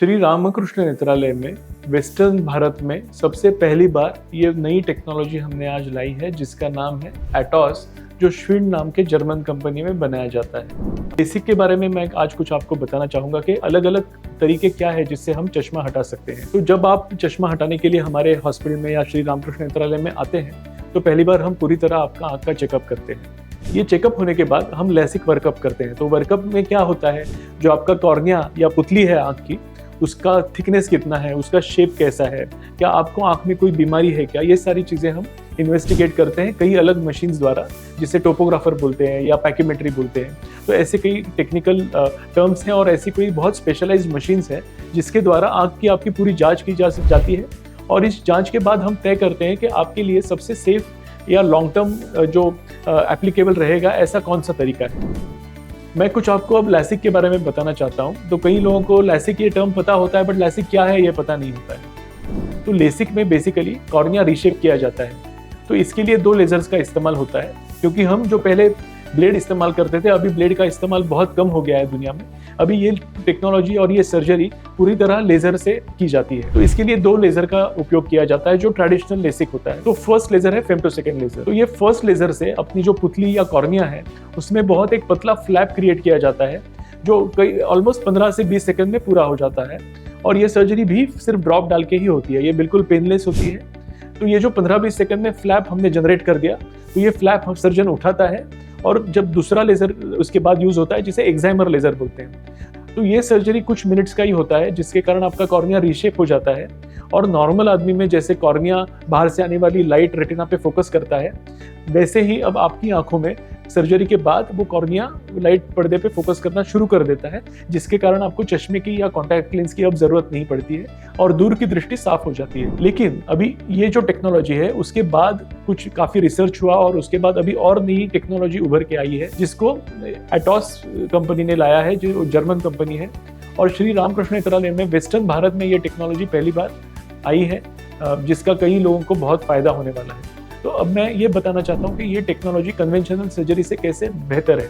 श्री रामकृष्ण नेत्रालय में वेस्टर्न भारत में सबसे पहली बार ये नई टेक्नोलॉजी हमने आज लाई है, जिसका नाम है एटॉस, जो श्विन नाम के जर्मन कंपनी में बनाया जाता है। बेसिक के बारे में मैं आज कुछ आपको बताना चाहूँगा कि अलग अलग तरीके क्या है जिससे हम चश्मा हटा सकते हैं। तो जब आप चश्मा हटाने के लिए हमारे हॉस्पिटल में या श्री रामकृष्ण नेत्रालय में आते हैं तो पहली बार हम पूरी तरह आपका आँख का चेकअप करते हैं। ये चेकअप होने के बाद हम लेसिक वर्कअप करते हैं। तो वर्कअप में क्या होता है, जो आपका कॉर्निया या पुतली है आँख की, उसका थिकनेस कितना है, उसका शेप कैसा है, क्या आपको आँख में कोई बीमारी है क्या, ये सारी चीज़ें हम इन्वेस्टिगेट करते हैं कई अलग मशीन्स द्वारा, जिसे टोपोग्राफर बोलते हैं या पैकीमेट्री बोलते हैं। तो ऐसे कई टेक्निकल टर्म्स हैं और ऐसी कोई बहुत स्पेशलाइज्ड मशीन्स हैं जिसके द्वारा आँख की आपकी पूरी जाँच की जाती है। और इस जाँच के बाद हम तय करते हैं कि आपके लिए सबसे सेफ या लॉन्ग टर्म जो एप्लीकेबल रहेगा ऐसा कौन सा तरीका है। मैं कुछ आपको अब लैसिक के बारे में बताना चाहता हूँ। तो कई लोगों को लैसिक ये टर्म पता होता है, बट लैसिक क्या है ये पता नहीं होता है। तो लेसिक में बेसिकली कॉर्निया रीशेप किया जाता है। तो इसके लिए 2 लेजर्स का इस्तेमाल होता है, क्योंकि हम जो पहले ब्लेड इस्तेमाल करते थे, अभी ब्लेड का इस्तेमाल बहुत कम हो गया है दुनिया में। अभी ये टेक्नोलॉजी और ये सर्जरी पूरी तरह लेजर से की जाती है। तो इसके लिए 2 लेजर का उपयोग किया जाता है, जो ट्रेडिशनल लेसिक होता है। तो फर्स्ट लेजर है फेम्टोसेकंड लेजर। तो ये फर्स्ट लेजर से अपनी जो पुतली या कॉर्निया है उसमें बहुत एक पतला फ्लैप क्रिएट किया जाता है, जो कई ऑलमोस्ट 15 से 20 सेकंड में पूरा हो जाता है। और ये सर्जरी भी सिर्फ ड्रॉप डाल के ही होती है, ये बिल्कुल पेनलेस होती है। तो ये जो 15-20 सेकंड में फ्लैप हमने जनरेट कर दिया, तो ये फ्लैप सर्जन उठाता है और जब दूसरा लेजर उसके बाद यूज होता है, जिसे एक्साइमर लेजर बोलते हैं। तो ये सर्जरी कुछ मिनट्स का ही होता है, जिसके कारण आपका कॉर्निया रीशेप हो जाता है। और नॉर्मल आदमी में जैसे कॉर्निया बाहर से आने वाली लाइट रेटिना पे फोकस करता है, वैसे ही अब आपकी आंखों में सर्जरी के बाद वो कॉर्निया लाइट पर्दे पे फोकस करना शुरू कर देता है, जिसके कारण आपको चश्मे की या कॉन्टैक्ट लेंस की अब जरूरत नहीं पड़ती है और दूर की दृष्टि साफ हो जाती है। लेकिन अभी ये जो टेक्नोलॉजी है उसके बाद कुछ काफी रिसर्च हुआ और उसके बाद अभी और नई टेक्नोलॉजी उभर के आई है, जिसको एटॉस कंपनी ने लाया है, जो जर्मन कंपनी है। और श्री रामकृष्ण नेत्रालय में वेस्टर्न भारत में ये टेक्नोलॉजी पहली बार आई है, जिसका कई लोगों को बहुत फायदा होने वाला है। तो अब मैं ये बताना चाहता हूँ कि ये टेक्नोलॉजी कन्वेंशनल सर्जरी से कैसे बेहतर है।